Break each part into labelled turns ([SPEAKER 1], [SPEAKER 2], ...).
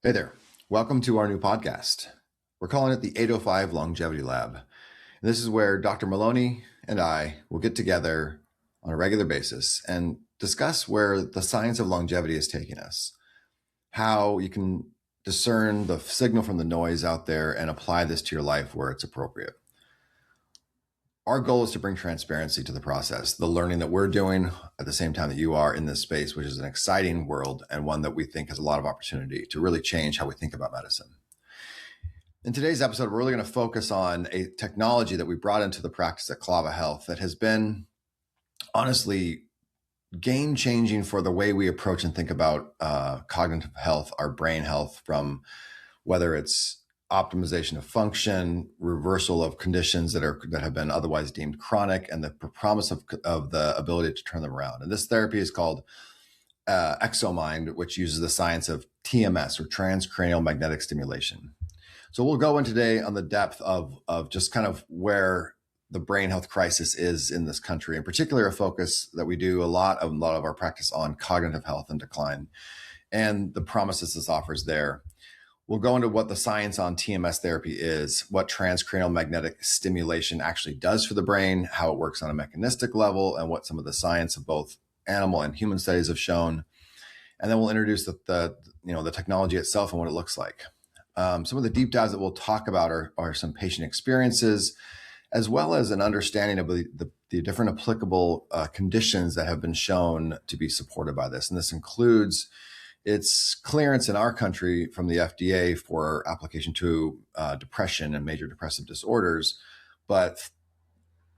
[SPEAKER 1] Hey there. Welcome to our new podcast. We're calling it the 805 Longevity Lab. And this is where Dr. Maloney and I will get together on a regular basis and discuss where the science of longevity is taking us, how you can discern the signal from the noise out there and apply this to your life where it's appropriate. Our goal is to bring transparency to the process, the learning that we're doing at the same time that you are in this space, which is an exciting world and one that we think has a lot of opportunity to really change how we think about medicine. In today's episode, we're really going to focus on a technology that we brought into the practice at Clava Health that has been honestly game-changing for the way we approach and think about cognitive health, our brain health, from whether it's optimization of function, reversal of conditions that have been otherwise deemed chronic, and the promise of the ability to turn them around. And this therapy is called EXOMIND, which uses the science of TMS, or transcranial magnetic stimulation. So we'll go in today on the depth of just kind of where the brain health crisis is in this country, in particular a focus that we do a lot of our practice on cognitive health and decline and the promises this offers there. We'll go into what the science on TMS therapy is, what transcranial magnetic stimulation actually does for the brain, how it works on a mechanistic level, and what some of the science of both animal and human studies have shown. And then we'll introduce the technology itself and what it looks like. Some of the deep dives that we'll talk about are some patient experiences, as well as an understanding of the different applicable conditions that have been shown to be supported by this. And this includes its clearance in our country from the FDA for application to depression and major depressive disorders, but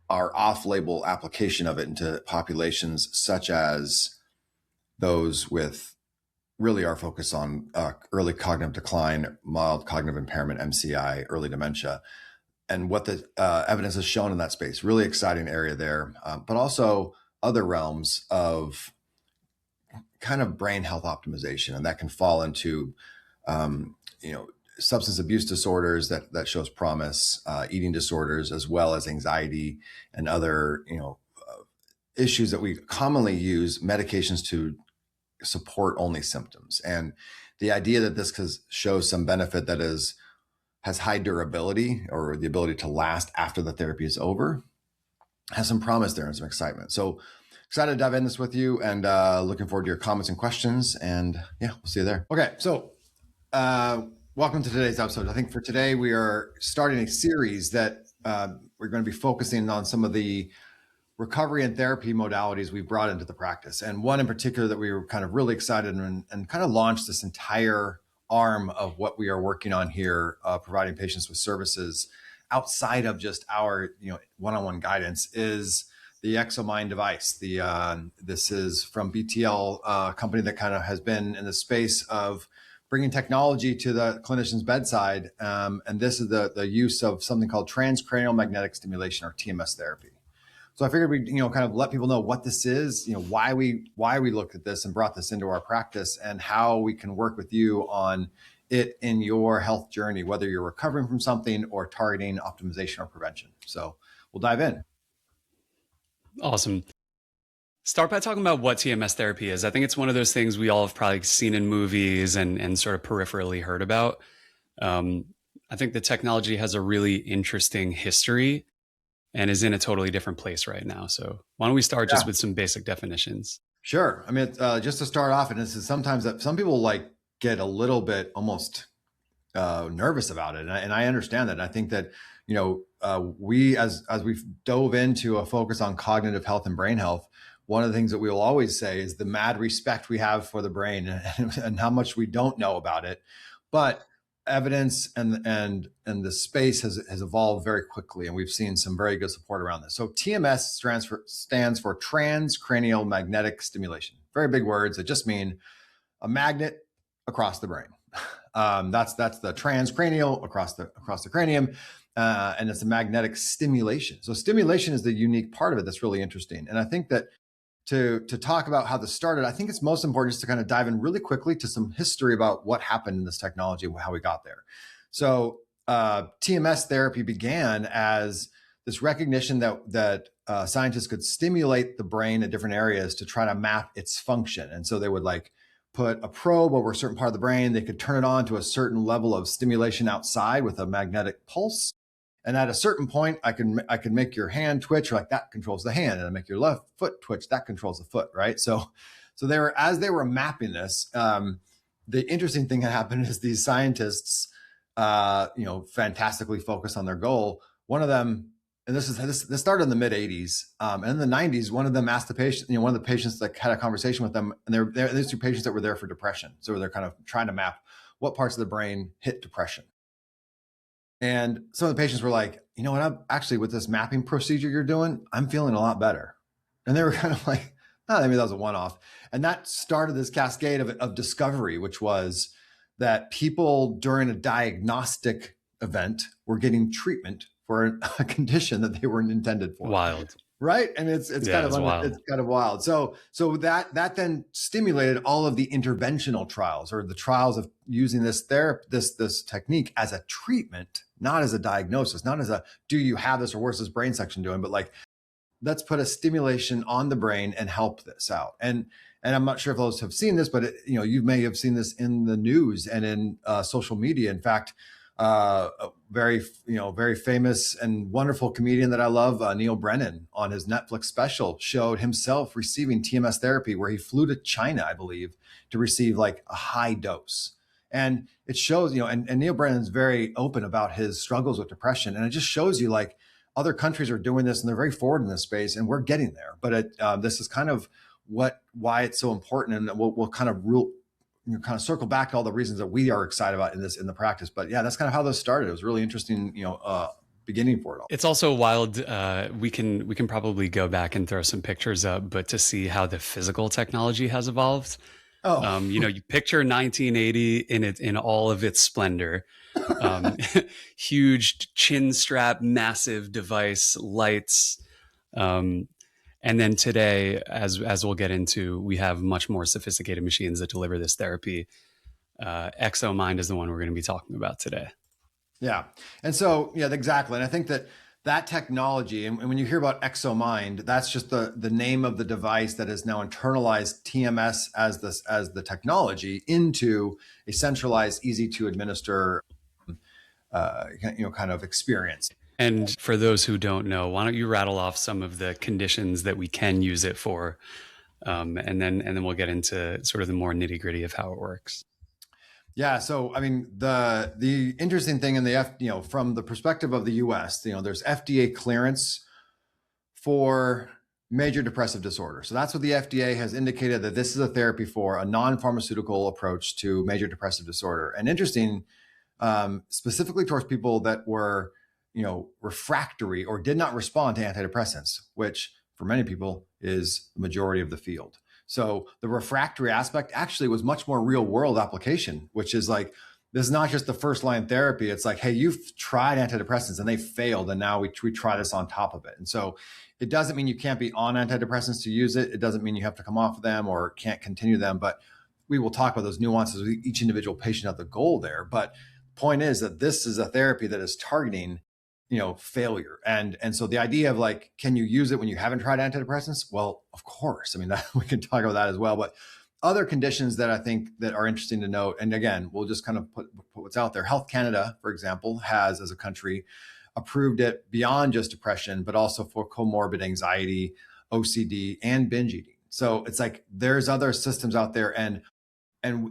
[SPEAKER 1] our off-label application of it into populations such as those with really our focus on early cognitive decline, mild cognitive impairment, MCI, early dementia, and what the evidence has shown in that space. Really exciting area there, but also other realms of kind of brain health optimization, and that can fall into substance abuse disorders that shows promise, eating disorders, as well as anxiety and other issues that we commonly use medications to support only symptoms. And the idea that this shows some benefit that has high durability, or the ability to last after the therapy is over, has some promise there and some excitement. So excited to dive in this with you, and looking forward to your comments and questions. And yeah, we'll see you there. Okay, so welcome to today's episode. I think for today we are starting a series that we're going to be focusing on some of the recovery and therapy modalities we've brought into the practice. And one in particular that we were kind of really excited and kind of launched this entire arm of what we are working on here, providing patients with services outside of just our one-on-one guidance, is the EXOMIND device. This is from BTL, a company that kind of has been in the space of bringing technology to the clinician's bedside. And this is the use of something called transcranial magnetic stimulation, or TMS therapy. So I figured we'd kind of let people know what this is, why we looked at this and brought this into our practice, and how we can work with you on it in your health journey, whether you're recovering from something or targeting optimization or prevention. So we'll dive in.
[SPEAKER 2] Awesome. Start by talking about what TMS therapy is. I think it's one of those things we all have probably seen in movies and sort of peripherally heard about. I think the technology has a really interesting history and is in a totally different place right now. So why don't we start just with some basic definitions?
[SPEAKER 1] Sure. I mean, just to start off, and this is sometimes that some people get a little bit almost nervous about it. And I understand that. And I think that, we, as we've dove into a focus on cognitive health and brain health, one of the things that we will always say is the mad respect we have for the brain and how much we don't know about it. But evidence and the space has evolved very quickly, and we've seen some very good support around this. So TMS stands for transcranial magnetic stimulation. Very big words that just mean a magnet across the brain. That's the transcranial across the cranium, and it's a magnetic stimulation. So stimulation is the unique part of it that's really interesting. And I think that to talk about how this started, I think it's most important just to kind of dive in really quickly to some history about what happened in this technology and how we got there. So TMS therapy began as this recognition that scientists could stimulate the brain at different areas to try to map its function. And so they would put a probe over a certain part of the brain. They could turn it on to a certain level of stimulation outside with a magnetic pulse. And at a certain point, I can make your hand twitch, or like that controls the hand, and I make your left foot twitch, that controls the foot, right? So they were, as they were mapping this, the interesting thing that happened is these scientists, fantastically focused on their goal. One of them, and this started in the mid '80s, and in the '90s, one of them asked the patient, one of the patients that had a conversation with them, and these two patients that were there for depression, so they're kind of trying to map what parts of the brain hit depression. And some of the patients were like, you know what, I'm actually, with this mapping procedure you're doing, I'm feeling a lot better. And they were kind of like, oh, maybe that was a one-off. And that started this cascade of discovery, which was that people during a diagnostic event were getting treatment for a condition that they weren't intended for.
[SPEAKER 2] Wild.
[SPEAKER 1] Right. And it's kind of wild. So that then stimulated all of the interventional trials, or the trials of using this technique as a treatment, not as a diagnosis, not as a, do you have this, or where's this brain section doing? But like, let's put a stimulation on the brain and help this out. And I'm not sure if those have seen this, but you may have seen this in the news and in social media. In fact, a very famous and wonderful comedian that I love, Neil Brennan, on his Netflix special, showed himself receiving TMS therapy, where he flew to China, I believe, to receive like a high dose. And it shows, and Neil Brennan's very open about his struggles with depression. And it just shows you, like, other countries are doing this and they're very forward in this space, and we're getting there. But this is kind of why it's so important. And we'll kind of circle back to all the reasons that we are excited about in the practice. But yeah, that's kind of how this started. It was really interesting, beginning for it all.
[SPEAKER 2] It's also wild. We can probably go back and throw some pictures up, but to see how the physical technology has evolved. Oh, you picture 1980 in all of its splendor. Huge chin strap, massive device, lights. And then today, as we'll get into, we have much more sophisticated machines that deliver this therapy. EXOMIND is the one we're going to be talking about today.
[SPEAKER 1] Yeah. And so, yeah, exactly. And I think that technology, and when you hear about EXOMIND, that's just the name of the device that has now internalized TMS as the technology into a centralized, easy to administer, kind of experience.
[SPEAKER 2] And for those who don't know, why don't you rattle off some of the conditions that we can use it for, and then we'll get into sort of the more nitty gritty of how it works.
[SPEAKER 1] Yeah. So, I mean, the interesting thing from the perspective of the US, there's FDA clearance for major depressive disorder. So that's what the FDA has indicated, that this is a therapy for a non-pharmaceutical approach to major depressive disorder. And interesting, specifically towards people that were, refractory or did not respond to antidepressants, which for many people is the majority of the field. So the refractory aspect actually was much more real world application, which is like, this is not just the first line therapy. It's like, hey, you've tried antidepressants and they failed, and now we try this on top of it. And so it doesn't mean you can't be on antidepressants to use it. It doesn't mean you have to come off of them or can't continue them, but we will talk about those nuances with each individual patient at the goal there. But the point is that this is a therapy that is targeting failure. And so the idea of like, can you use it when you haven't tried antidepressants? Well, of course. I mean, we can talk about that as well. But other conditions that I think that are interesting to note, and again, we'll just kind of put what's out there. Health Canada, for example, has, as a country, approved it beyond just depression, but also for comorbid anxiety, OCD, and binge eating. So it's like, there's other systems out there, and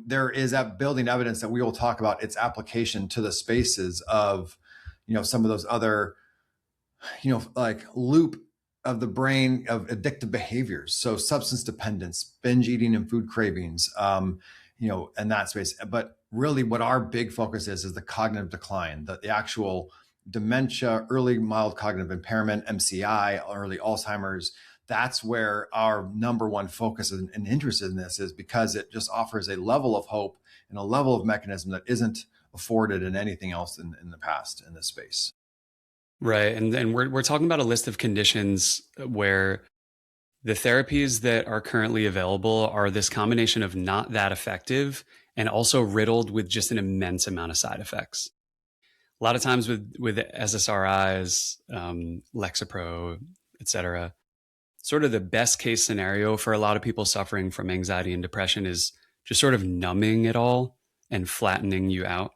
[SPEAKER 1] there is that building evidence that we will talk about its application to the spaces of some of those other, like loop of the brain of addictive behaviors. So substance dependence, binge eating, and food cravings, and that space. But really what our big focus is the cognitive decline, the actual dementia, early mild cognitive impairment, MCI, early Alzheimer's. That's where our number one focus and interest in this is, because it just offers a level of hope and a level of mechanism that isn't afforded in anything else in the past in this space.
[SPEAKER 2] Right. And we're talking about a list of conditions where the therapies that are currently available are this combination of not that effective and also riddled with just an immense amount of side effects. A lot of times with SSRIs, Lexapro, et cetera, sort of the best case scenario for a lot of people suffering from anxiety and depression is just sort of numbing it all and flattening you out,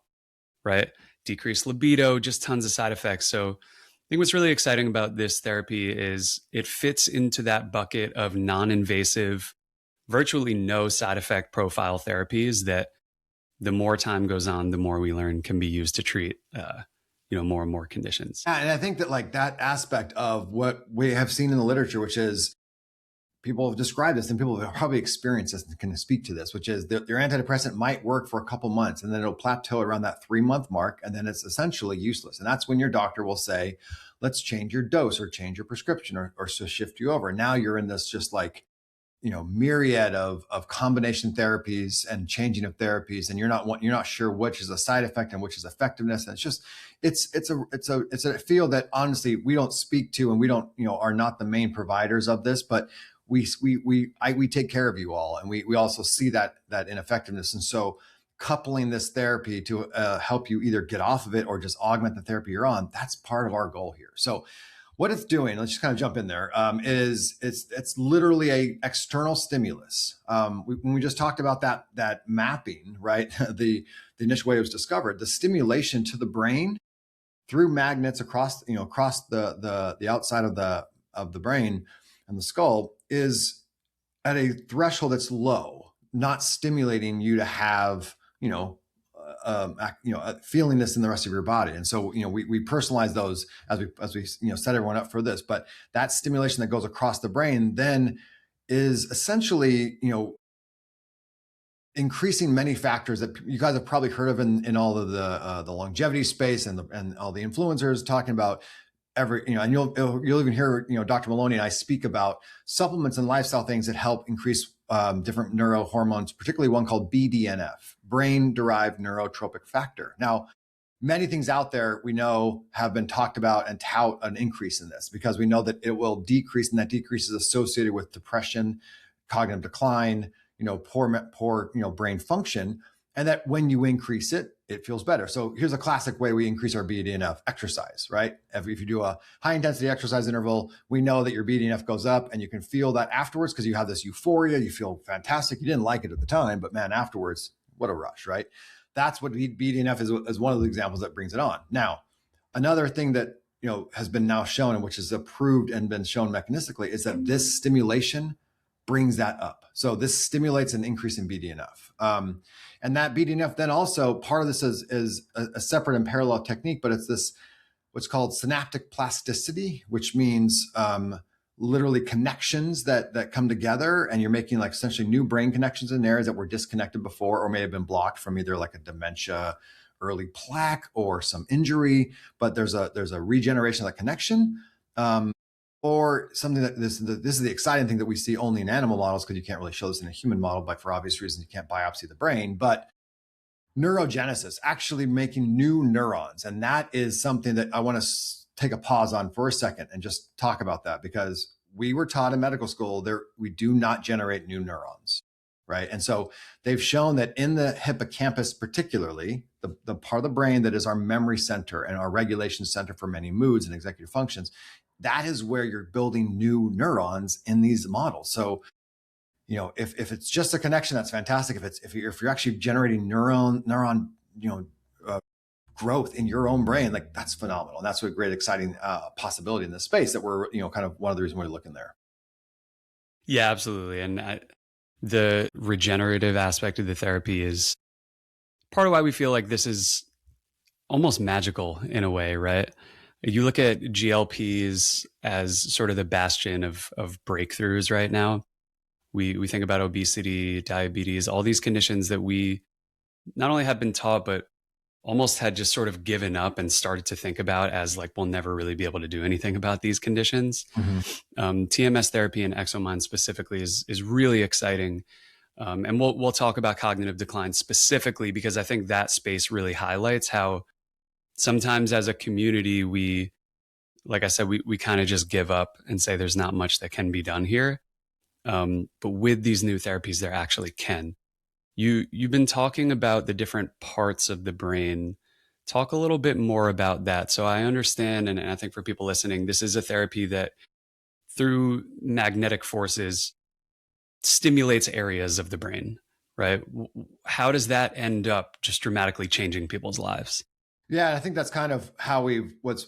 [SPEAKER 2] right? Decreased libido, just tons of side effects. So I think what's really exciting about this therapy is it fits into that bucket of non-invasive, virtually no side effect profile therapies that the more time goes on, the more we learn can be used to treat, more and more conditions.
[SPEAKER 1] Yeah, and I think that like that aspect of what we have seen in the literature, which is people have described this and people have probably experienced this and can speak to this, which is that your antidepressant might work for a couple months and then it'll plateau around that 3-month mark. And then it's essentially useless. And that's when your doctor will say, let's change your dose or change your prescription or so shift you over. Now you're in this just like, myriad of combination therapies and changing of therapies. And you're not sure which is a side effect and which is effectiveness. And it's a field that honestly, we don't speak to, and we don't, are not the main providers of this, but we take care of you all. And we also see that ineffectiveness. And so coupling this therapy to help you either get off of it or just augment the therapy you're on, that's part of our goal here. So what it's doing, let's just kind of jump in there, is it's literally a external stimulus. When we just talked about that mapping, right? The initial way it was discovered, the stimulation to the brain through magnets across the outside of the brain and the skull is at a threshold that's low, not stimulating you to have feeling this in the rest of your body. And so, we personalize those as we set everyone up for this, but that stimulation that goes across the brain then is essentially, increasing many factors that you guys have probably heard of in all of the longevity space and all the influencers talking about and you'll even hear, Dr. Maloney and I speak about supplements and lifestyle things that help increase different neurohormones, particularly one called BDNF, brain-derived neurotropic factor. Now, many things out there we know have been talked about and tout an increase in this because we know that it will decrease, and that decrease is associated with depression, cognitive decline, poor brain function, and that when you increase it, it feels better. So here's a classic way we increase our BDNF: exercise, right? If you do a high intensity exercise interval, we know that your BDNF goes up and you can feel that afterwards because you have this euphoria, you feel fantastic. You didn't like it at the time, but man, afterwards, what a rush, right? That's what BDNF is one of the examples that brings it on. Now, another thing that has been now shown and which is approved and been shown mechanistically is that this stimulation brings that up. So this stimulates an increase in BDNF. And that BDNF then also, part of this is a separate and parallel technique, but it's this, what's called synaptic plasticity, which means literally connections that come together, and you're making like essentially new brain connections in areas that were disconnected before or may have been blocked from either like a dementia, early plaque, or some injury, but there's a regeneration of that connection. Or something that this is the exciting thing that we see only in animal models, because you can't really show this in a human model, but for obvious reasons, you can't biopsy the brain, but neurogenesis, actually making new neurons. And that is something that I want to take a pause on for a second and just talk about that, because we were taught in medical school we do not generate new neurons, right? And so they've shown that in the hippocampus, particularly the part of the brain that is our memory center and our regulation center for many moods and executive functions, that is where you're building new neurons in these models. So, if it's just a connection, that's fantastic. If you're actually generating neuron growth in your own brain, like that's phenomenal. And that's a great, exciting possibility in this space that we're, kind of one of the reasons we're looking there.
[SPEAKER 2] Yeah, absolutely. And the regenerative aspect of the therapy is part of why we feel like this is almost magical in a way, right? You look at GLPs as sort of the bastion of breakthroughs right now. We think about obesity, diabetes, all these conditions that we not only have been taught, but almost had just sort of given up and started to think about as like, we'll never really be able to do anything about these conditions. Mm-hmm. TMS therapy and EXOMIND specifically is really exciting. And we'll talk about cognitive decline specifically, because I think that space really highlights how sometimes as a community, we, like I said, we kind of just give up and say there's not much that can be done here. But with these new therapies, there actually can. You've been talking about the different parts of the brain. Talk a little bit more about that. So I understand, and I think for people listening, this is a therapy that through magnetic forces stimulates areas of the brain. right? How does that end up just dramatically changing people's lives?
[SPEAKER 1] Yeah, I think that's kind of how what's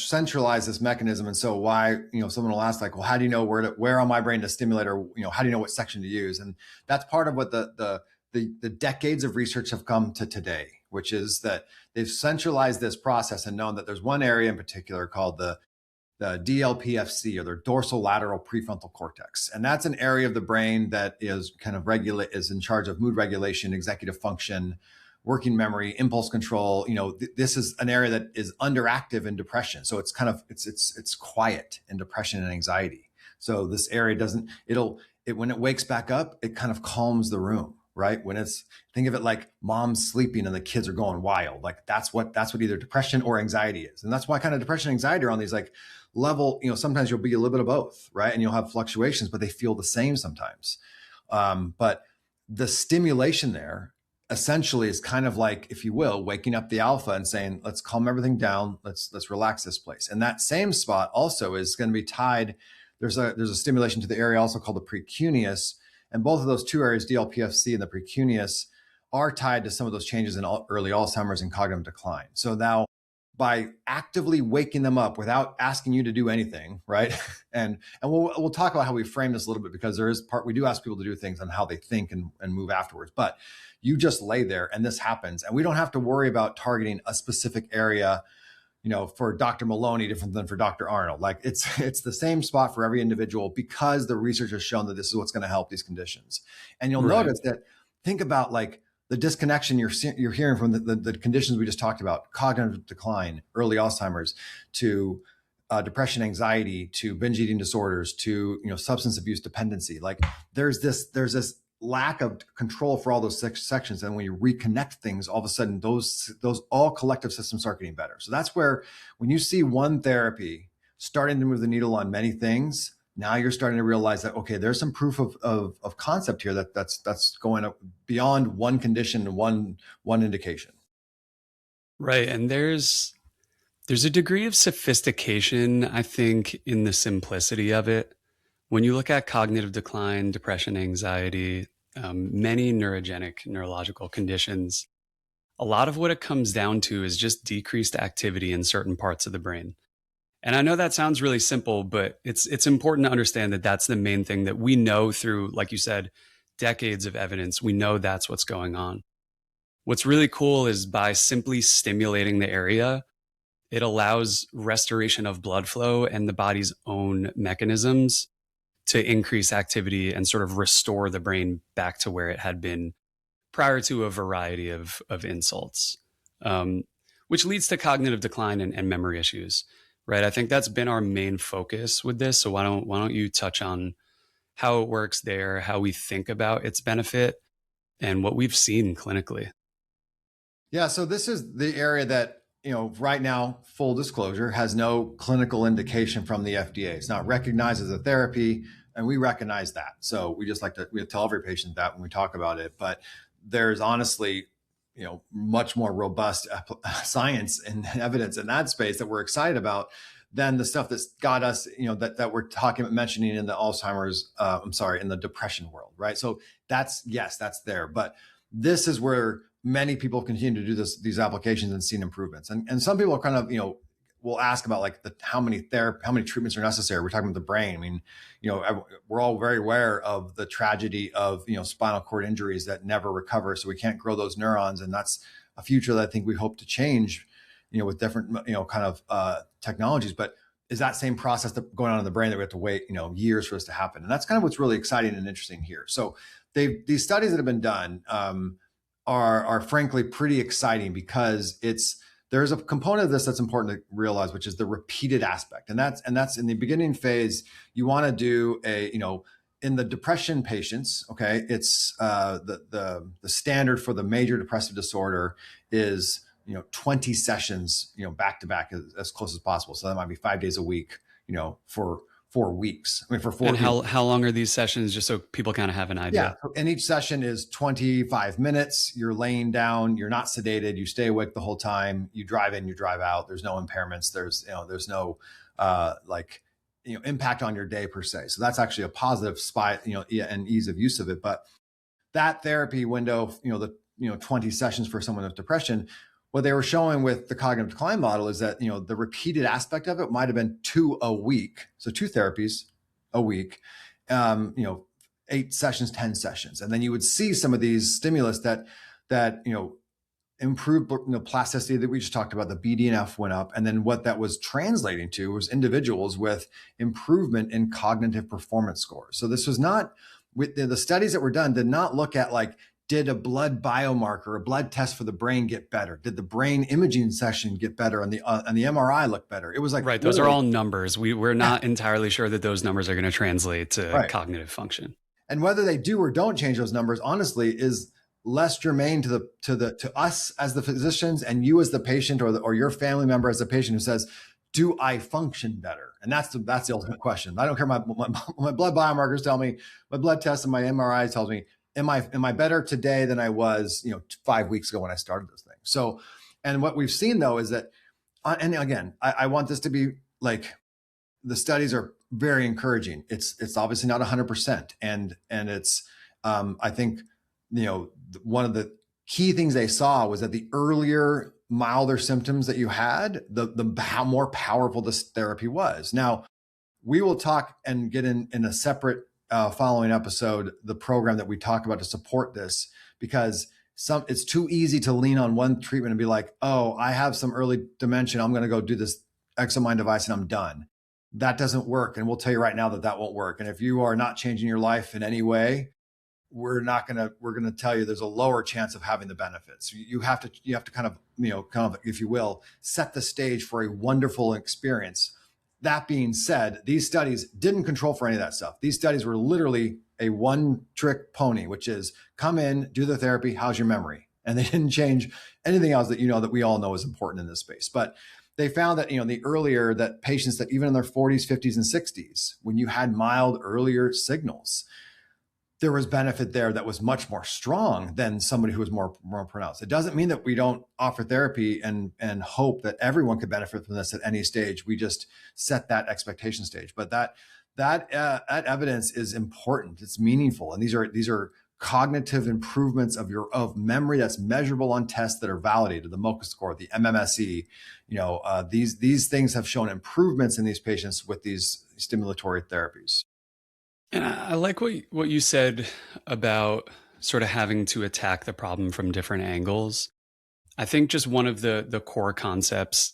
[SPEAKER 1] centralized this mechanism, and so why someone will ask like, well, how do you know where on my brain to stimulate, or how do you know what section to use? And that's part of what the decades of research have come to today, which is that they've centralized this process and known that there's one area in particular called the DLPFC, or the dorsolateral prefrontal cortex. And that's an area of the brain that is kind of is in charge of mood regulation, executive function, working memory, impulse control. This is an area that is underactive in depression. So it's kind of, it's quiet in depression and anxiety. So this area when it wakes back up, it kind of calms the room, right? Think of it like mom's sleeping and the kids are going wild. Like that's what either depression or anxiety is. And that's why kind of depression and anxiety are on these like level, sometimes you'll be a little bit of both, right? And you'll have fluctuations, but they feel the same sometimes. But the stimulation there essentially is kind of like, if you will, waking up the alpha and saying, let's calm everything down. Let's relax this place. And that same spot also is going to be tied. There's a stimulation to the area also called the precuneus. And both of those two areas, DLPFC and the precuneus, are tied to some of those changes in early Alzheimer's and cognitive decline. So now, by actively waking them up without asking you to do anything, right? And we'll talk about how we frame this a little bit, because we do ask people to do things on how they think and move afterwards. But you just lay there and this happens, and we don't have to worry about targeting a specific area, for Dr. Maloney different than for Dr. Arnold. Like it's the same spot for every individual, because the research has shown that this is what's going to help these conditions. And you'll notice that, think about like the disconnection you're hearing from the conditions we just talked about: cognitive decline, early Alzheimer's, to depression, anxiety, to binge eating disorders, to substance abuse dependency. Like there's this lack of control for all those sections, and when you reconnect things, all of a sudden those all collective systems start getting better. So that's where, when you see one therapy starting to move the needle on many things, now you're starting to realize that, okay, there's some proof of concept here that's going up beyond one condition and one indication.
[SPEAKER 2] Right. And there's a degree of sophistication, I think, in the simplicity of it. When you look at cognitive decline, depression, anxiety, many neurological conditions, a lot of what it comes down to is just decreased activity in certain parts of the brain. And I know that sounds really simple, but it's important to understand that that's the main thing that we know through, like you said, decades of evidence. We know that's what's going on. What's really cool is by simply stimulating the area, it allows restoration of blood flow and the body's own mechanisms to increase activity and sort of restore the brain back to where it had been prior to a variety of insults, which leads to cognitive decline and memory issues, right? I think that's been our main focus with this. So why don't you touch on how it works there, how we think about its benefit, and what we've seen clinically?
[SPEAKER 1] Yeah, so this is the area that, right now, full disclosure, has no clinical indication from the FDA. It's not recognized as a therapy, and we recognize that. So we tell every patient that when we talk about it. But there's honestly, much more robust science and evidence in that space that we're excited about than the stuff that's got us, that we're mentioning in the Alzheimer's, in the depression world, right? So that's there. But this is where many people continue to do these applications and seen improvements. And some people are kind of, will ask about like how many treatments are necessary. We're talking about the brain. I mean, we're all very aware of the tragedy of, spinal cord injuries that never recover. So we can't grow those neurons. And that's a future that I think we hope to change, with different, kind of technologies. But is that same process going on in the brain that we have to wait, years for this to happen? And that's kind of what's really exciting and interesting here. So these studies that have been done, are frankly pretty exciting, because there's a component of this that's important to realize, which is the repeated aspect. And that's in the beginning phase. You want to do in the depression patients, okay, it's the standard for the major depressive disorder is 20 sessions back to back, as close as possible. So that might be 5 days a week, for 4 weeks. I mean, for 4
[SPEAKER 2] And how long are these sessions, just so people kind of have an idea?
[SPEAKER 1] Yeah. And each session is 25 minutes. You're laying down, you're not sedated, you stay awake the whole time. You drive in, you drive out. There's no impairments. There's no impact on your day per se. So that's actually a positive spot, and ease of use of it. But that therapy window, the 20 sessions for someone with depression, what they were showing with the cognitive decline model is that, the repeated aspect of it might have been 2 a week. So 2 therapies a week, 8 sessions, 10 sessions. And then you would see some of these stimulus that improved plasticity that we just talked about. The BDNF went up. And then what that was translating to was individuals with improvement in cognitive performance scores. So this was not, with the studies that were done did not look at like, did a blood biomarker, a blood test for the brain get better? Did the brain imaging session get better and the MRI look better? It was like,
[SPEAKER 2] right. Those are all numbers. We're not entirely sure that those numbers are going to translate to cognitive function.
[SPEAKER 1] And whether they do or don't change those numbers, honestly, is less germane to us as the physicians and you as the patient, or your family member as the patient who says, do I function better? And that's the ultimate question. I don't care. My blood biomarkers tell me, my blood test and my MRI tells me, am I better today than I was, 5 weeks ago when I started this thing? So, and what we've seen though is that, and again, I want this to be like, the studies are very encouraging. It's obviously not 100%. And it's, I think, one of the key things they saw was that the earlier, milder symptoms that you had, the how more powerful this therapy was. Now, we will talk and get in a separate following episode, the program that we talk about to support this, because it's too easy to lean on one treatment and be like, oh, I have some early dementia, I'm going to go do this EXOMIND device and I'm done. That doesn't work. And we'll tell you right now that won't work. And if you are not changing your life in any way, we're going to tell you there's a lower chance of having the benefits. You have to kind of, if you will, set the stage for a wonderful experience. That being said, these studies didn't control for any of that stuff. These studies were literally a one-trick pony, which is come in, do the therapy, how's your memory? And they didn't change anything else that that we all know is important in this space. But they found that, the earlier that patients that even in their 40s, 50s, and 60s, when you had mild earlier signals, there was benefit there that was much more strong than somebody who was more pronounced. It doesn't mean that we don't offer therapy and hope that everyone could benefit from this at any stage. We just set that expectation stage. But that evidence is important. It's meaningful, and these are cognitive improvements of memory that's measurable on tests that are validated. The MoCA score, the MMSE, these things have shown improvements in these patients with these stimulatory therapies.
[SPEAKER 2] And I like what you said about sort of having to attack the problem from different angles. I think just one of the core concepts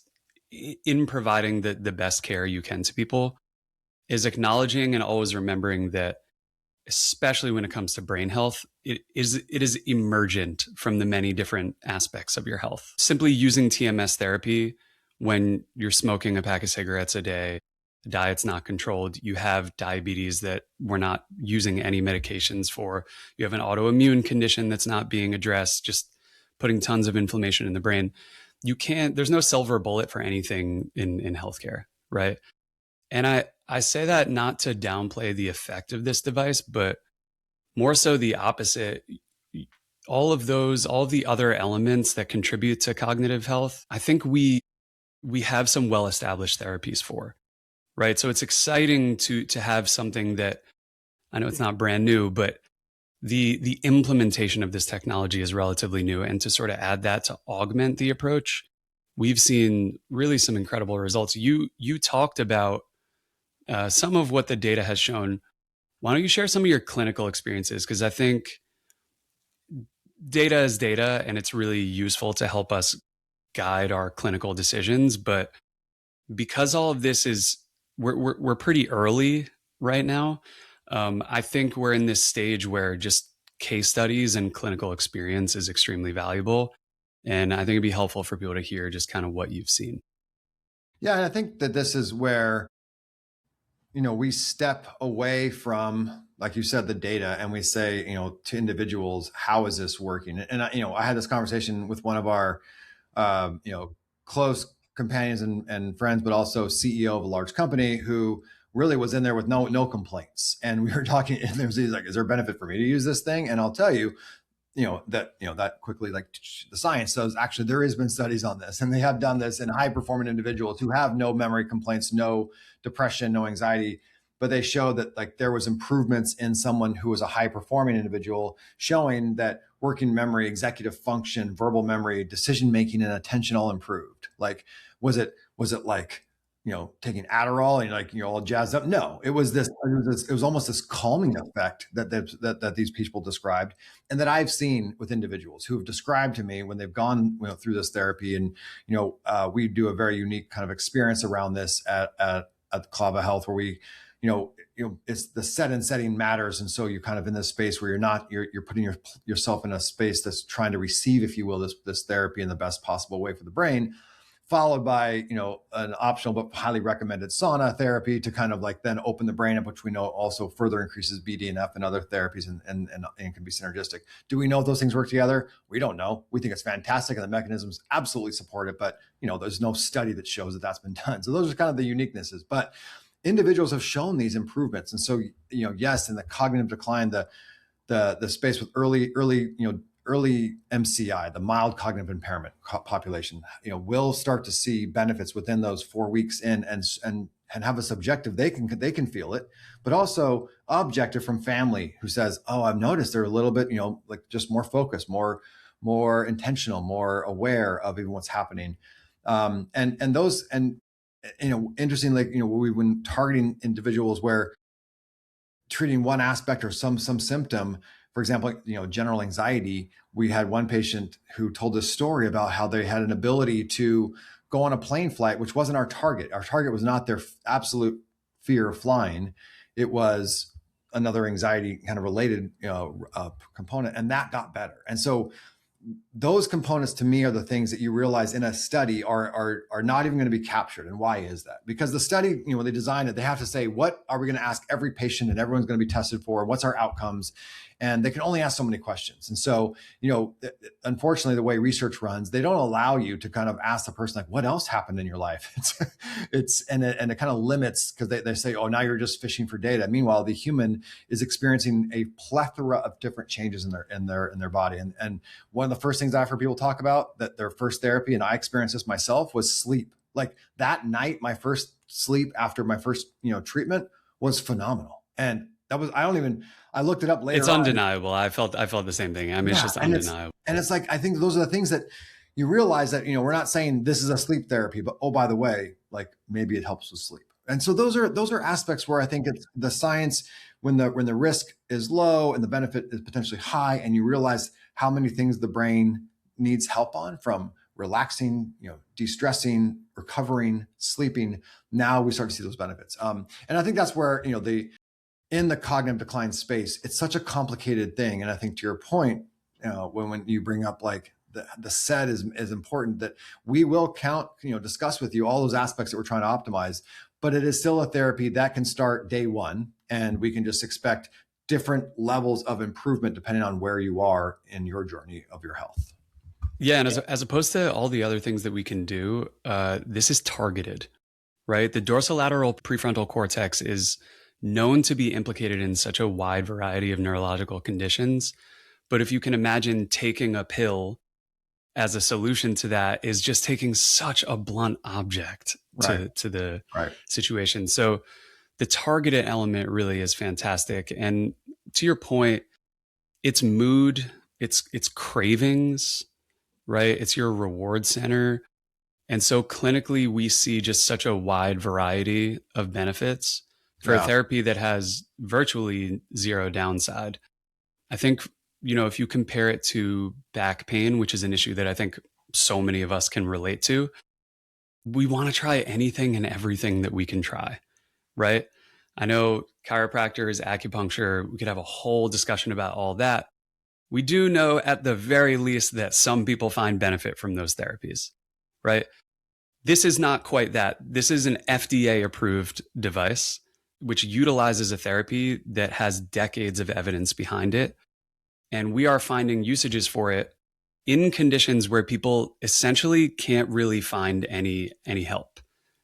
[SPEAKER 2] in providing the best care you can to people is acknowledging and always remembering that, especially when it comes to brain health, it is emergent from the many different aspects of your health. Simply using TMS therapy when you're smoking a pack of cigarettes a day, diet's not controlled, you have diabetes that we're not using any medications for, you have an autoimmune condition that's not being addressed, just putting tons of inflammation in the brain. There's no silver bullet for anything in healthcare, right? And I say that not to downplay the effect of this device, but more so the opposite. All of the other elements that contribute to cognitive health, I think we have some well-established therapies for. Right. So it's exciting to have something that, I know it's not brand new, but the implementation of this technology is relatively new. And to sort of add that to augment the approach, we've seen really some incredible results. You talked about some of what the data has shown. Why don't you share some of your clinical experiences? Because I think data is data and it's really useful to help us guide our clinical decisions. But because all of this is, we're pretty early right now. I think we're in this stage where just case studies and clinical experience is extremely valuable. And I think it'd be helpful for people to hear just kind of what you've seen.
[SPEAKER 1] Yeah. And I think that this is where, we step away from, like you said, the data, and we say, to individuals, how is this working? And I had this conversation with one of our, close companions and friends, but also CEO of a large company who really was in there with no complaints. And we were talking, and he's like, is there a benefit for me to use this thing? And I'll tell you, that quickly, like the science says, actually, there has been studies on this, and they have done this in high performing individuals who have no memory complaints, no depression, no anxiety. but they showed that like there was improvements in someone who was a high performing individual, showing that working memory, executive function, verbal memory, decision making, and attention all improved. Like, was it like, taking Adderall and like, all jazzed up? No, it was almost this calming effect that these people described, and that I've seen with individuals who have described to me when they've gone through this therapy. And we do a very unique kind of experience around this at Clava Health, where we, it's the set and setting matters. And so you're kind of in this space where you're putting yourself in a space that's trying to receive, if you will, this therapy in the best possible way for the brain, followed by, an optional but highly recommended sauna therapy to kind of like then open the brain up, which we know also further increases BDNF and other therapies and can be synergistic. Do we know if those things work together? We don't know. We think it's fantastic and the mechanisms absolutely support it, but there's no study that shows that that's been done. So those are kind of the uniquenesses, but individuals have shown these improvements. And so, yes, in the cognitive decline, the space with early MCI, the mild cognitive impairment population, will start to see benefits within those 4 weeks in, and have a subjective, they can feel it, but also objective from family who says, oh, I've noticed they're a little bit, like just more focused, more intentional, more aware of even what's happening. Interestingly, we've been targeting individuals where treating one aspect or some symptom. For example, general anxiety. We had one patient who told us story about how they had an ability to go on a plane flight, which wasn't our target. Our target was not their absolute fear of flying. It was another anxiety kind of related, component, and that got better. And so those components to me are the things that you realize in a study are not even going to be captured. And why is that? Because the study, when they design it, they have to say, what are we going to ask every patient and everyone's going to be tested for? What's our outcomes? And they can only ask so many questions. And so, unfortunately, the way research runs, they don't allow you to kind of ask the person, like, what else happened in your life? It kind of limits, because they say, oh, now you're just fishing for data. Meanwhile, the human is experiencing a plethora of different changes in their body. And one of the first things I've heard people talk about, that their first therapy, and I experienced this myself, was sleep. Like that night, my first sleep after my first, treatment was phenomenal. And that was, I looked it up later.
[SPEAKER 2] It's undeniable. I felt the same thing. I mean, it's just undeniable.
[SPEAKER 1] And it's like, I think those are the things that you realize that, we're not saying this is a sleep therapy, but oh, by the way, like maybe it helps with sleep. And so those are aspects where I think it's the science, when the risk is low and the benefit is potentially high, and you realize how many things the brain needs help on, from relaxing, de-stressing, recovering, sleeping. Now we start to see those benefits. And I think that's where, in the cognitive decline space, it's such a complicated thing. And I think to your point, when you bring up like the set is important, that we will discuss with you all those aspects that we're trying to optimize, but it is still a therapy that can start day one, and we can just expect different levels of improvement depending on where you are in your journey of your health.
[SPEAKER 2] Yeah. And as opposed to all the other things that we can do, this is targeted, right? The dorsolateral prefrontal cortex is known to be implicated in such a wide variety of neurological conditions. But if you can imagine taking a pill as a solution to that, is just taking such a blunt object to the situation. So the targeted element really is fantastic. And to your point, it's mood, it's cravings, right? It's your reward center. And so clinically, we see just such a wide variety of benefits for a therapy that has virtually zero downside. I think, if you compare it to back pain, which is an issue that I think so many of us can relate to, we want to try anything and everything that we can try, right? I know chiropractors, acupuncture, we could have a whole discussion about all that. We do know at the very least that some people find benefit from those therapies, right? This is not quite that. This is an FDA approved device, which utilizes a therapy that has decades of evidence behind it. And we are finding usages for it in conditions where people essentially can't really find any help.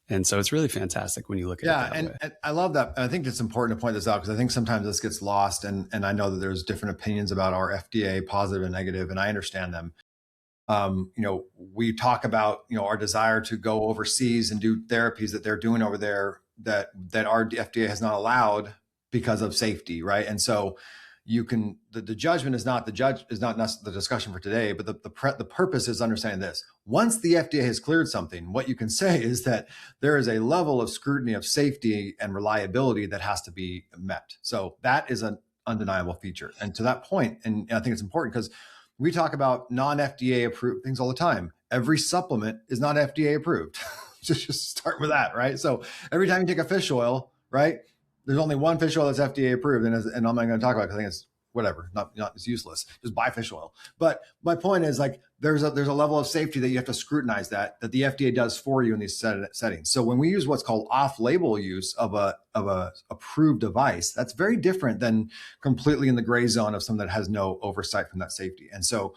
[SPEAKER 2] And so it's really fantastic when you look at it that way.
[SPEAKER 1] And I love that. I think it's important to point this out, because I think sometimes this gets lost. And I know that there's different opinions about our FDA, positive and negative, and I understand them. We talk about, our desire to go overseas and do therapies that they're doing over there our FDA has not allowed because of safety, right? And so you can the judgment is not the discussion for today, but the purpose is understanding this. Once the FDA has cleared something, what you can say is that there is a level of scrutiny of safety and reliability that has to be met. So that is an undeniable feature. And to that point, and I think it's important because we talk about non-FDA approved things all the time. Every supplement is not FDA approved. Just start with that, right? So every time you take a fish oil, right, there's only one fish oil that's FDA approved, and I'm not going to talk about it because I think it's whatever, not it's useless. Just buy fish oil. But my point is, like, there's a level of safety that you have to scrutinize that the FDA does for you in these settings. So when we use what's called off-label use of a approved device, that's very different than completely in the gray zone of something that has no oversight from that safety. And so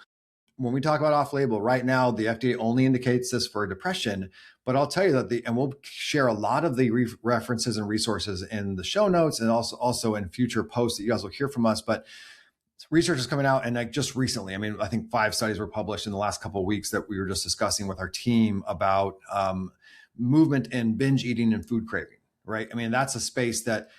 [SPEAKER 1] when we talk about off-label, right now, the FDA only indicates this for depression. But I'll tell you that and we'll share a lot of the references and resources in the show notes and also in future posts that you guys will hear from us. But research is coming out, and like just recently, I mean, I think 5 studies were published in the last couple of weeks that we were just discussing with our team about movement in binge eating and food craving, right? I mean, that's a space that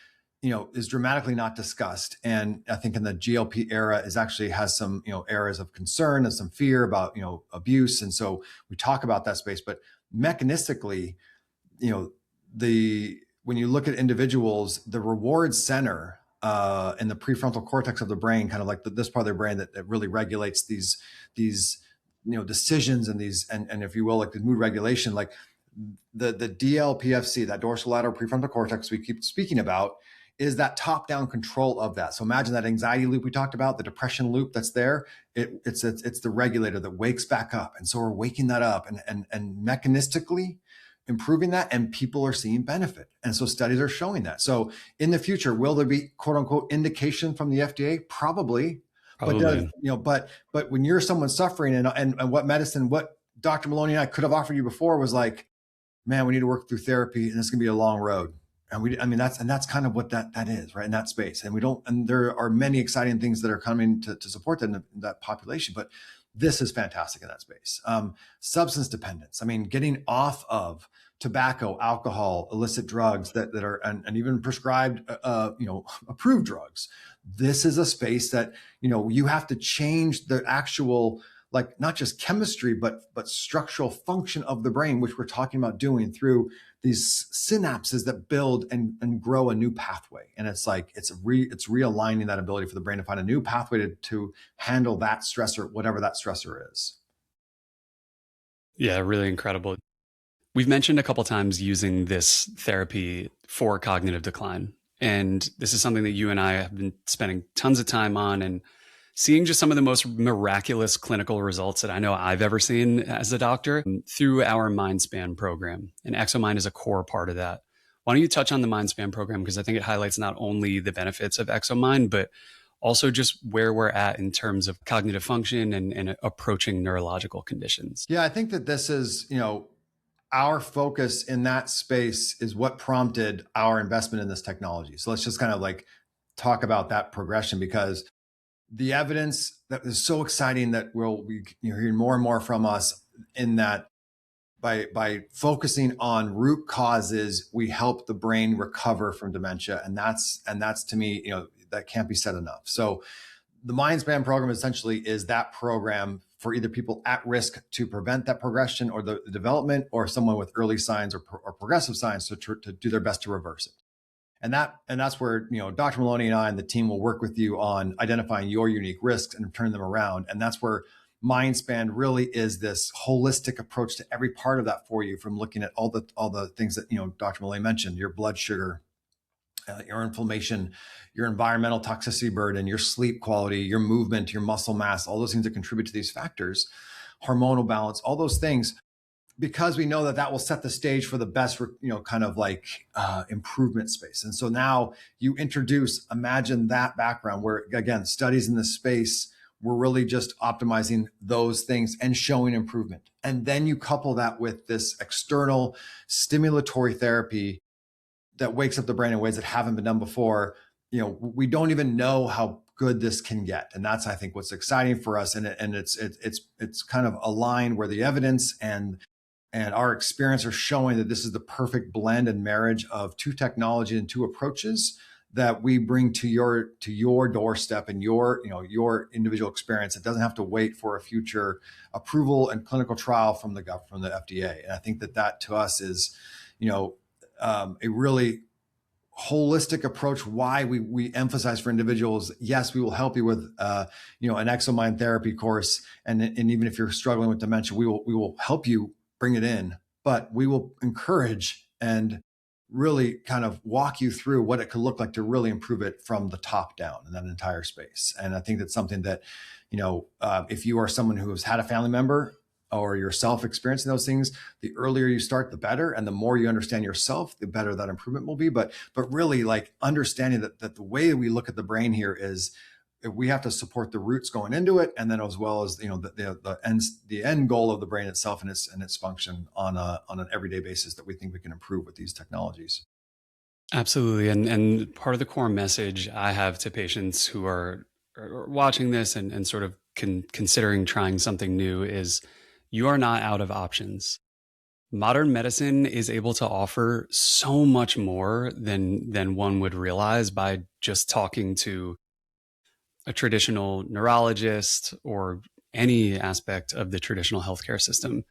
[SPEAKER 1] is dramatically not discussed. And I think in the GLP era has some, areas of concern and some fear about, abuse. And so we talk about that space, but mechanistically, when you look at individuals, the reward center in the prefrontal cortex of the brain, kind of like this part of their brain that really regulates these decisions and and if you will, like the mood regulation, like the DLPFC, that dorsolateral prefrontal cortex we keep speaking about, is that top-down control of that. So imagine that anxiety loop we talked about, the depression loop that's there. It's the regulator that wakes back up. And so we're waking that up and mechanistically improving that, and people are seeing benefit. And so studies are showing that. So in the future, will there be quote unquote indication from the FDA? Probably. But when you're someone suffering and what Dr. Maloney and I could have offered you before was like, man, we need to work through therapy and it's going to be a long road. And that's kind of what that is, right, in that space. And there are many exciting things that are coming to support that population, but this is fantastic in that space. Substance dependence. I mean, getting off of tobacco, alcohol, illicit drugs that are, and even prescribed, approved drugs. This is a space that, you have to change the actual, like, not just chemistry, but structural function of the brain, which we're talking about doing through these synapses that build and grow a new pathway. And it's like, it's realigning that ability for the brain to find a new pathway to handle that stressor, whatever that stressor is.
[SPEAKER 2] Yeah, really incredible. We've mentioned a couple of times using this therapy for cognitive decline. And this is something that you and I have been spending tons of time on and seeing just some of the most miraculous clinical results that I know I've ever seen as a doctor through our Mindspan program. And EXOMIND is a core part of that. Why don't you touch on the Mindspan program? Because I think it highlights not only the benefits of EXOMIND, but also just where we're at in terms of cognitive function and approaching neurological conditions.
[SPEAKER 1] Yeah, I think that this is, our focus in that space is what prompted our investment in this technology. So let's just kind of like talk about that progression, because the evidence that is so exciting that we'll be hearing more and more from us in that by focusing on root causes, we help the brain recover from dementia. And that's to me, that can't be said enough. So the Mindspan program essentially is that program for either people at risk to prevent that progression or the development, or someone with early signs or progressive signs to do their best to reverse it. And that's where, Dr. Maloney and I and the team will work with you on identifying your unique risks and turning them around. And that's where Mindspan really is this holistic approach to every part of that for you, from looking at all the things that, Dr. Maloney mentioned, your blood sugar, your inflammation, your environmental toxicity burden, your sleep quality, your movement, your muscle mass, all those things that contribute to these factors, hormonal balance, all those things, because we know that will set the stage for the best, kind of like improvement space. And so now you imagine that background where, again, studies in this space, we're really just optimizing those things and showing improvement. And then you couple that with this external stimulatory therapy that wakes up the brain in ways that haven't been done before. We don't even know how good this can get. And that's, I think, what's exciting for us. And it's kind of aligned where the evidence and And our experience are showing that this is the perfect blend and marriage of two technology and two approaches that we bring to your doorstep and your individual experience. It doesn't have to wait for a future approval and clinical trial from the FDA. And I think that to us is, a really holistic approach. Why we emphasize for individuals, yes, we will help you with an EXOMIND therapy course, and even if you're struggling with dementia, we will help you bring it in, but we will encourage and really kind of walk you through what it could look like to really improve it from the top down in that entire space. And I think that's something that, if you are someone who has had a family member or yourself experiencing those things, the earlier you start, the better. And the more you understand yourself, the better that improvement will be. But really, like, understanding that the way we look at the brain here is we have to support the roots going into it, and then as well as the end goal of the brain itself and its function on an everyday basis that we think we can improve with these technologies.
[SPEAKER 2] Absolutely. And part of the core message I have to patients who are watching this and sort of considering trying something new is, you are not out of options. Modern medicine is able to offer so much more than one would realize by just talking to a traditional neurologist or any aspect of the traditional healthcare system.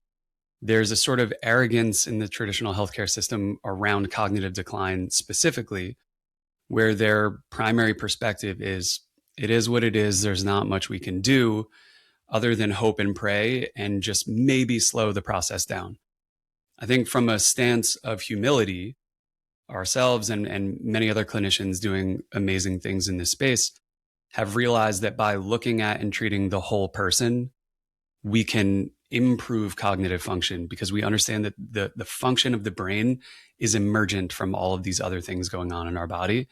[SPEAKER 2] There's a sort of arrogance in the traditional healthcare system around cognitive decline specifically, where their primary perspective is, it is what it is. There's not much we can do other than hope and pray and just maybe slow the process down. I think from a stance of humility, ourselves and many other clinicians doing amazing things in this space have realized that by looking at and treating the whole person, we can improve cognitive function, because we understand that the function of the brain is emergent from all of these other things going on in our body.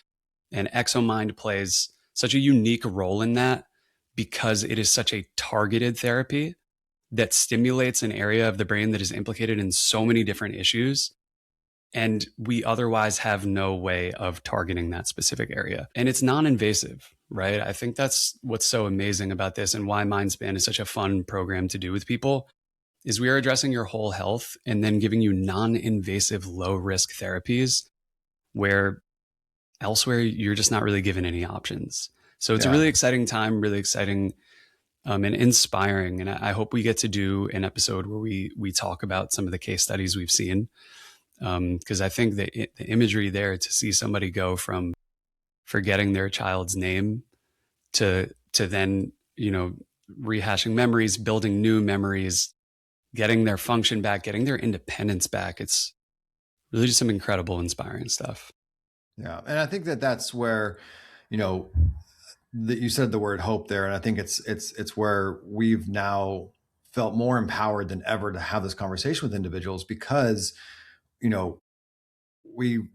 [SPEAKER 2] And EXOMIND plays such a unique role in that, because it is such a targeted therapy that stimulates an area of the brain that is implicated in so many different issues. And we otherwise have no way of targeting that specific area. And it's non-invasive, right? I think that's what's so amazing about this, and why Mindspan is such a fun program to do with people, is we are addressing your whole health and then giving you non-invasive, low-risk therapies where elsewhere you're just not really given any options. So it's a really exciting time, really exciting and inspiring. And I hope we get to do an episode where we talk about some of the case studies we've seen. Because I think the imagery there, to see somebody go from forgetting their child's name to then, rehashing memories, building new memories, getting their function back, getting their independence back. It's really just some incredible, inspiring stuff.
[SPEAKER 1] Yeah. And I think that's where, that you said the word hope there. And I think it's where we've now felt more empowered than ever to have this conversation with individuals, because,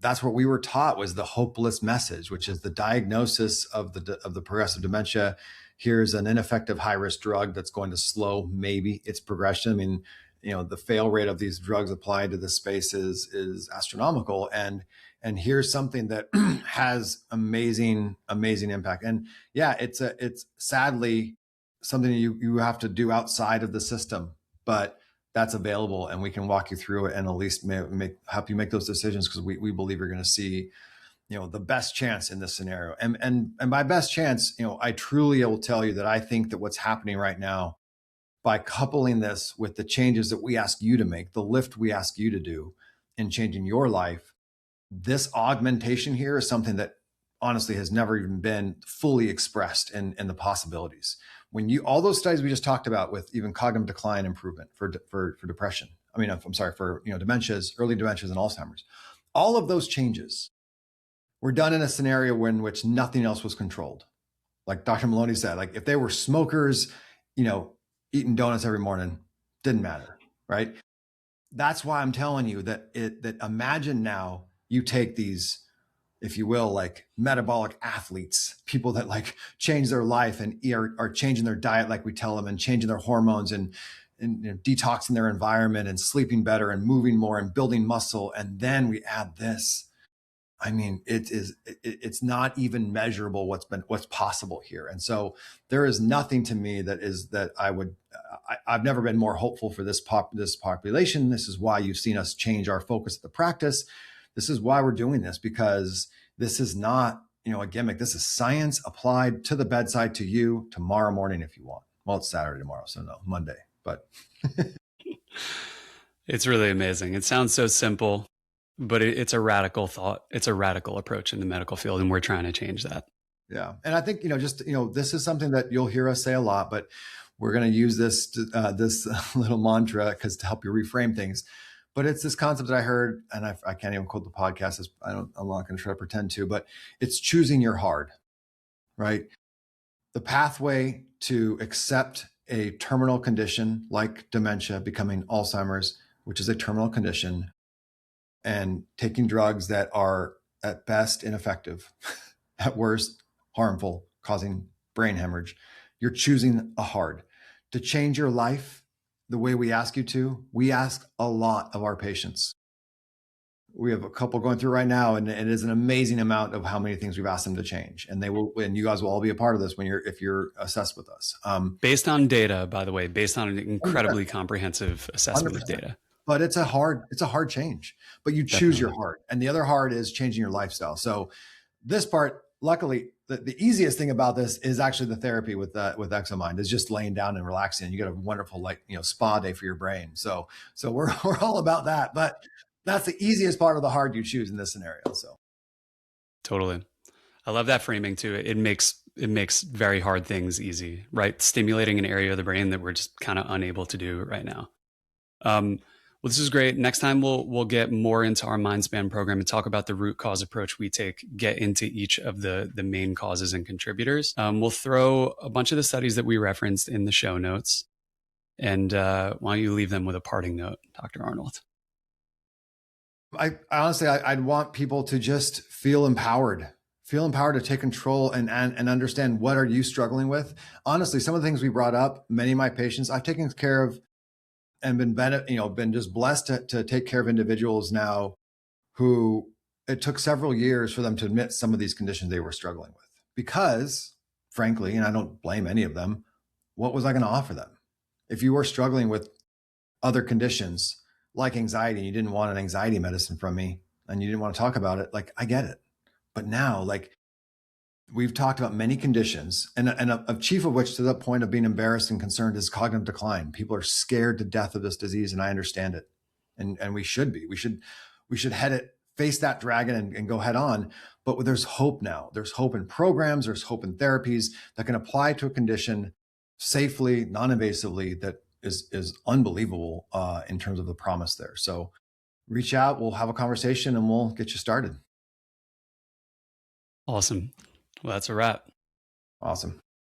[SPEAKER 1] that's what we were taught was the hopeless message, which is the diagnosis of the progressive dementia. Here's an ineffective high-risk drug that's going to slow maybe its progression. I mean, the fail rate of these drugs applied to this space is astronomical. And here's something that has amazing impact. And yeah, it's sadly something you have to do outside of the system, but that's available, and we can walk you through it and at least help you make those decisions, because we believe you're going to see, the best chance in this scenario. And by best chance, I truly will tell you that I think that what's happening right now, by coupling this with the changes that we ask you to make, the lift we ask you to do in changing your life, this augmentation here is something that honestly has never even been fully expressed in the possibilities. When all those studies we just talked about with even cognitive decline improvement for depression, for dementias, early dementias and Alzheimer's, all of those changes were done in a scenario in which nothing else was controlled. Like Dr. Maloney said, like if they were smokers, eating donuts every morning, didn't matter, right? That's why I'm telling you that imagine now you take these, if you will, like metabolic athletes, people that like change their life and are changing their diet like we tell them, and changing their hormones and detoxing their environment and sleeping better and moving more and building muscle. And then we add this. I mean, it's not even measurable what's possible here. And so there is nothing to me that I've never been more hopeful for this population. This is why you've seen us change our focus of the practice. This is why we're doing this, because this is not, a gimmick. This is science applied to the bedside to you tomorrow morning if you want. Well, it's Saturday tomorrow, so no, Monday, but
[SPEAKER 2] It's really amazing. It sounds so simple, but it's a radical thought. It's a radical approach in the medical field, and we're trying to change that.
[SPEAKER 1] Yeah. And I think, this is something that you'll hear us say a lot, but we're going to use this little mantra to help you reframe things. But it's this concept that I heard, and I can't even quote the podcast. I'm not going to try to pretend to, but it's choosing your hard, right? The pathway to accept a terminal condition like dementia, becoming Alzheimer's, which is a terminal condition, and taking drugs that are at best ineffective, at worst harmful, causing brain hemorrhage. You're choosing a hard. To change your life the way we ask you to, we ask a lot of our patients. We have a couple going through right now, and it is an amazing amount of how many things we've asked them to change. And you guys will all be a part of this if you're assessed with us.
[SPEAKER 2] Based on data, by the way, based on an incredibly 100%. Comprehensive assessment 100%. Of data.
[SPEAKER 1] But it's a hard change, but you choose Definitely. Your hard. And the other hard is changing your lifestyle. So this part, luckily, the easiest thing about this is actually the therapy with EXOMIND is just laying down and relaxing. And you get a wonderful, spa day for your brain. So we're all about that, but that's the easiest part of the hard you choose in this scenario. So
[SPEAKER 2] totally. I love that framing too. It makes very hard things easy, right? Stimulating an area of the brain that we're just kind of unable to do right now. Well, this is great. Next time we'll get more into our Mindspan program and talk about the root cause approach we take, get into each of the main causes and contributors. We'll throw a bunch of the studies that we referenced in the show notes. And why don't you leave them with a parting note, Dr. Arnold?
[SPEAKER 1] I honestly, I'd want people to just feel empowered to take control and understand what are you struggling with. Honestly, some of the things we brought up, many of my patients I've taken care of and been just blessed to take care of individuals now who it took several years for them to admit some of these conditions they were struggling with. Because, frankly, and I don't blame any of them, what was I going to offer them? If you were struggling with other conditions like anxiety, and you didn't want an anxiety medicine from me, and you didn't want to talk about it, I get it. But now, we've talked about many conditions, and a chief of which, to the point of being embarrassed and concerned, is cognitive decline. People are scared to death of this disease, and I understand it. And we should be. We should face that dragon and go head on. But there's hope now. There's hope in programs. There's hope in therapies that can apply to a condition safely, non-invasively, that is unbelievable in terms of the promise there. So reach out. We'll have a conversation, and we'll get you started.
[SPEAKER 2] Awesome. Well, that's a wrap.
[SPEAKER 1] Awesome.